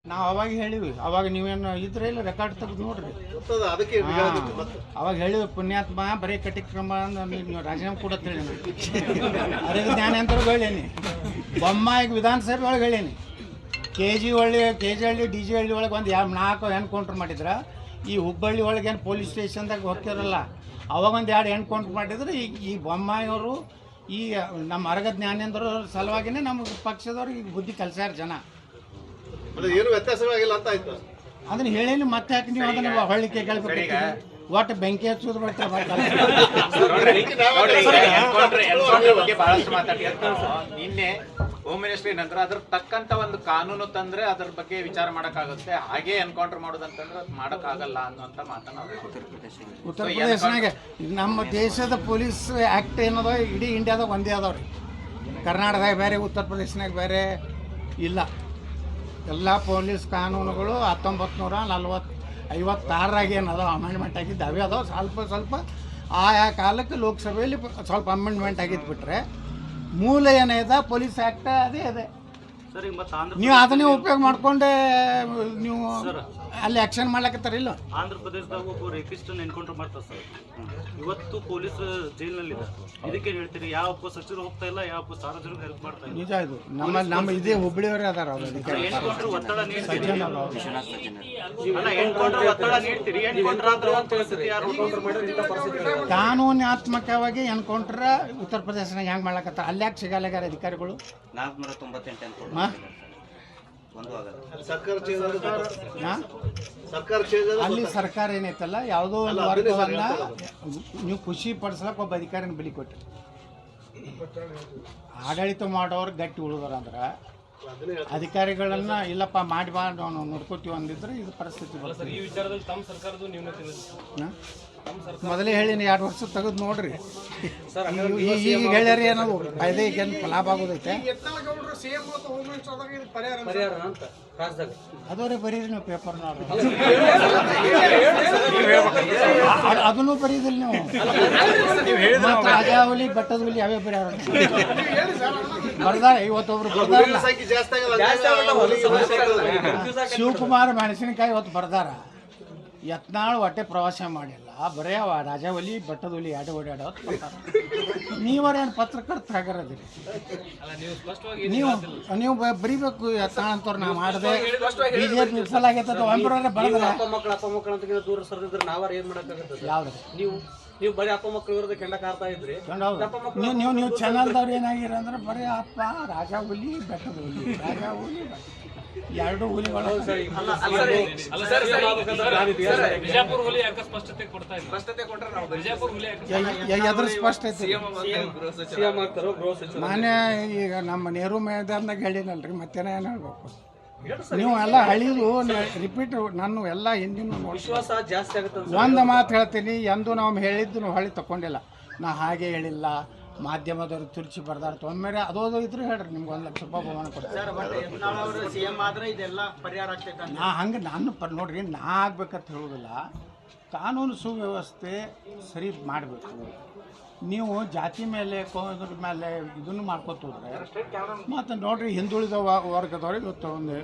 ನಾವು ಅವಾಗ ಹೇಳಿವಿ, ಅವಾಗ ನೀವೇನು ಇದ್ರೆ ಇಲ್ಲ ರೆಕಾರ್ಡ್ ತೆಗೆದು ನೋಡ್ರಿ. ಅವಾಗ ಹೇಳಿವಿ ಪುಣ್ಯಾತ್ಮ ಬರೀ ಕಟಿಕ್ರಮ ನೀವು ರಾಜೀನಾಮೆ ಕೂಡ ಹೇಳಿ ಅರಿಗ ಜ್ಞಾನೇಂದ್ರ ಹೇಳೀನಿ, ಬೊಮ್ಮಾಯಿಗೆ ವಿಧಾನಸಭೆ ಒಳಗೆ ಹೇಳೀನಿ, ಕೆ ಜಿ ಹಳ್ಳಿ ಡಿ ಜಿ ಹಳ್ಳಿ ಒಳಗೆ ಒಂದು 4 ಎನ್ಕೌಂಟ್ರ್ ಮಾಡಿದ್ರೆ, ಈ ಹುಬ್ಬಳ್ಳಿ ಒಳಗೆ ಏನು ಪೊಲೀಸ್ ಸ್ಟೇಷನ್ದಾಗ ಹೋಗ್ತಿರಲ್ಲ ಅವಾಗ ಒಂದು 2 ಎನ್ಕೌಂಟ್ರ್ ಮಾಡಿದ್ರೆ ಈ ಬೊಮ್ಮಾಯಿಯವರು ಈ ನಮ್ಮ ಅರಗ ಜ್ಞಾನೇಂದ್ರ ಸಲುವಾಗಿನೇ ನಮ್ಮ ಪಕ್ಷದವ್ರಿಗೆ ಈಗ ಬುದ್ಧಿ ಕಲಿಸ್ಯಾರ ಜನ. ಏನು ವ್ಯತ್ಯಾಸವಾಗಿಲ್ಲ ಅಂತ ಆಯ್ತು ಅದನ್ನ ಹೇಳೇನಿ. ಮತ್ತೆ ಯಾಕೆ ನೀವು ಅದನ್ನ ಹೊಳ್ಳಿಕೆ ಕೇಳ್ಬೇಕು? ಒಟ್ಟು ಬೆಂಕಿ ಹಚ್ಚೋದು ಬರ್ತಾರೆ. ಬಹಳಷ್ಟು ನಿನ್ನೆ ಹೋಮ್ ಮಿನಿಸ್ಟ್ರಿ ನಂತರ ಅದ್ರ ತಕ್ಕಂತ ಒಂದು ಕಾನೂನು ತಂದ್ರೆ ಅದ್ರ ಬಗ್ಗೆ ವಿಚಾರ ಮಾಡಕ್ಕಾಗುತ್ತೆ, ಹಾಗೆ ಎನ್ಕೌಂಟರ್ ಮಾಡೋದಂತಂದ್ರೆ ಮಾಡಕ್ಕಾಗಲ್ಲ ಅನ್ನುವಂತ ಮಾತನ್ನ ಉತ್ತರ ಪ್ರದೇಶನಾಗ ನಮ್ಮ ದೇಶದ ಪೊಲೀಸ್ ಆ್ಯಕ್ಟ್ ಏನದ ಇಡೀ ಇಂಡಿಯಾದಾಗ ಒಂದೇ ಅದಾವ್ರಿ. ಕರ್ನಾಟಕದಾಗ ಬೇರೆ, ಉತ್ತರ ಪ್ರದೇಶನಾಗ ಬೇರೆ ಇಲ್ಲ. ಎಲ್ಲ ಪೊಲೀಸ್ ಕಾನೂನುಗಳು 1956 ಏನದ ಅಮೆಂಡ್ಮೆಂಟ್ ಆಗಿದ್ದು ಅವೇ ಅದಾವೆ. ಸ್ವಲ್ಪ ಆಯಾ ಕಾಲಕ್ಕೆ ಲೋಕಸಭೆಯಲ್ಲಿ ಸ್ವಲ್ಪ ಅಮೆಂಡ್ಮೆಂಟ್ ಆಗಿದ್ದು ಬಿಟ್ರೆ ಮೂಲ ಏನಿದೆ ಪೊಲೀಸ್ ಆ್ಯಕ್ಟ್ ಅದೇ ಇದೆ. ನೀವು ಅದನ್ನೇ ಉಪಯೋಗ ಮಾಡ್ಕೊಂಡೆ ನೀವು ಅಲ್ಲಿ ಆಕ್ಷನ್ ಮಾಡ್ಲಕತ್ತಾರಿಲ್ಲ. ಆಂಧ್ರ ಪ್ರದೇಶದಾಗ ಒಬ್ಬ ರೇಪಿಸ್ಟ್ ಎನ್ಕೌಂಟರ್ ಮಾಡ್ತಾರೆ ಸರ್, ಇವತ್ತು ಪೊಲೀಸ್ ಜೈಲಿನಲ್ಲಿದೆ. ಇದಕ್ಕೆ ಹೇಳ್ತೀರಿ ಯಾವ ಸಚಿವರು ಹೋಗ್ತಾ ಇಲ್ಲ, ಯಾವ ಸಾರ್ವಜನಿಕರು ಹೆಲ್ಪ್ ಮಾಡ್ತಾ ಇಲ್ಲ. ನಿಜ ಇದು ನಮ್ಮ ಇದೇ ಹುಬ್ಬಳ್ಳಿಯವರೇ ಅದಾರ. ಎನ್ಕೌಂಟರ್ ಒತ್ತಡ ನೀಡ್ತೀರಿ, ಎನ್ಕೌಂಟರ್ ಒತ್ತಡ ನೀಡ್ತೀರಿ, ಎನ್ಕೌಂಟರ್ ಆದ್ರೆ ಒಂದು ಪರಿಸ್ಥಿತಿ ಯಾರು ಕಾನೂನಾತ್ಮಕವಾಗಿ ಎನ್ಕೌಂಟ್ರ ಉತ್ತರ ಪ್ರದೇಶನಾಗ ಹೆಂಗೆ ಮಾಡ್ಲಕತ್ತಾರ, ಅಲ್ಲಿ ಯಾಕೆ ಸಿಗಲ್ಲಾಗ್ಯಾರ ಅಧಿಕಾರಿಗಳು? 498 ಅಲ್ಲಿ ಸರ್ಕಾರ ಏನೈತಲ್ಲ ಯಾವುದೋ ಒಂದು ವರ್ಗವನ್ನ ನೀವು ಖುಷಿ ಪಡಿಸ್ಲಕ್ಕೆ ಒಬ್ಬ ಅಧಿಕಾರಿನ ಬಲಿ ಕೊಟ್ಟರು. ಆಡಳಿತ ಮಾಡೋರು ಗಟ್ಟಿ ಉಳಿದಾರ ಅಂದ್ರೆ ಅಧಿಕಾರಿಗಳನ್ನ ಇಲ್ಲಪ್ಪ ಮಾಡಿ ಬಾ ನಾವು ನೋಡ್ಕೋತೀವಿ ಅಂದಿದ್ರೆ ಇದು ಪರಿಸ್ಥಿತಿ ಬರ್ತದೆ. ಈ ವಿಚಾರದಲ್ಲಿ ತಮ್ಮ ಸರ್ಕಾರದ ನೀವು ಮೊದಲೇ ಹೇಳಿನಿ 2 ವರ್ಷ ತೆಗೆದು ನೋಡ್ರಿ. ಈಗ ಹೇಳ್ಯಾರ ಏನದು ಫಾಯ್ದೆ ಏನು ಲಾಭ ಆಗೋದೈತೆ ಅದವ್ರೆ ಬರೀರಿ ನೀವು ಪೇಪರ್ ನೋಡ್ರಿ. ಅದನ್ನು ಬರೀದಿಲ್ಲ ನೀವು. ಮತ್ತು ರಾಜಾವಲಿ ಬೆಟ್ಟದ ಹುಲಿ ಅವೇ ಬರ್ಯಾರ ಬರ್ದಾರ. ಇವತ್ತೊಬ್ರು ಬರ್ದಾರ ಶಿವಕುಮಾರ್ ಮೆಣಸಿನಕಾಯಿ ಇವತ್ತು ಬರ್ದಾರ. ಯತ್ನಾಳ್ ಹೊಟ್ಟೆ ಪ್ರವಾಸ ಮಾಡಿಲ್ಲ, ಬರೇ ರಾಜಾವಲಿ ಬೆಟ್ಟದ ಹುಲಿ ಓಡಾಡೋದು ಬರ್ತಾರೆ. ನೀವರೇನು ಪತ್ರಕರ್ತ ಆಗಿರೋದಿರಿ, ನೀವು ಬರೀಬೇಕು. ಯತ್ನಾಳ್ ಅಂತವ್ರು ನಾವು ಮಾಡಿದೆ ಬಿಜೆಪಿ ನಿಲ್ಸಲಾಗೈತೆ ಒಂಬರವರೆ ಬರೆದ್ರೆ ದೂರ ಸರ್ದಿದ್ರೆ ನಾವಾರ ಏನ್ ಮಾಡಕ್ಕಾಗತ್ತೆ? ಯಾವ್ದು ನೀವು ಬರೀ ಅಪ್ಪ ಮಕ್ಕಳ ವಿರುದ್ಧ ಕೆಂಡ ಕಾರ್ತಾ ಇದ್ರಿ. ನೀವು ಚಾನಲ್ದವ್ರು ಏನಾಗಿರ ಅಂದ್ರೆ ಬರೀ ಅಪ್ಪ ರಾಜಾವಲಿ ಬೆಟ್ಟದ ಹುಲಿ, ರಾಜಾವಲಿ 2 ಹುಲಿಗಳು. ಬಿಜಾಪುರ ಹುಲಿ ಯಾಕೆ ಸ್ಪಷ್ಟತೆ ಕೊಡ್ತಾ ಇಲ್ಲ? ಸ್ಪಷ್ಟತೆ ಕೊಟ್ಟರೆ ನಾವು ಬಿಜಾಪುರ ಹುಲಿ ಎದ್ರ ಸ್ಪಷ್ಟ ಐತಿ? ನಾನೇ ಈಗ ನಮ್ಮ ನೆಹರು ಮೈದಾನದಾಗ ಹೇಳಿನಲ್ರಿ, ಮತ್ತೇನ ಏನು ಹೇಳ್ಬೇಕು? ನೀವು ಎಲ್ಲ ಹಳಿದು ರಿಪೀಟ್ ನಾನು ಎಲ್ಲ ಹಿಂದಿನ ವಿಶ್ವಾಸ ಜಾಸ್ತಿ ಆಗುತ್ತೆ. ಒಂದು ಮಾತು ಹೇಳ್ತೀನಿ, ಎಂದು ನಾವು ಹೇಳಿದ್ದು ನಾವು ಹಳಿ ತಗೊಂಡಿಲ್ಲ. ನಾ ಹಾಗೆ ಹೇಳಿಲ್ಲ, ಮಾಧ್ಯಮದವ್ರು ತುರ್ಚಿ ಬರ್ದಾರ ತೊಂದರೆ ಅದೋದು ಇದ್ರು ಹೇಳ್ರಿ, ನಿಮ್ಗೆ 1 ಲಕ್ಷ ರೂಪಾಯಿ ಬಹುಮಾನ ಕೊಡ್ತಾರೆ. ನಾ ಹಂಗೆ ನಾನು ನೋಡ್ರಿ, ನಾ ಆಗ್ಬೇಕಂತ ಹೇಳೋದಿಲ್ಲ. ಕಾನೂನು ಸುವ್ಯವಸ್ಥೆ ಸರಿ ಮಾಡಬೇಕು. ನೀವು ಜಾತಿ ಮೇಲೆ ಕೋದ್ರ ಮೇಲೆ ಇದನ್ನು ಮಾಡ್ಕೊತ ಹೋದ್ರೆ ಮತ್ತು ನೋಡ್ರಿ ಹಿಂದುಳಿದ ವರ್ಗದವ್ರಿಗೆ ಇವತ್ತು ಒಂದು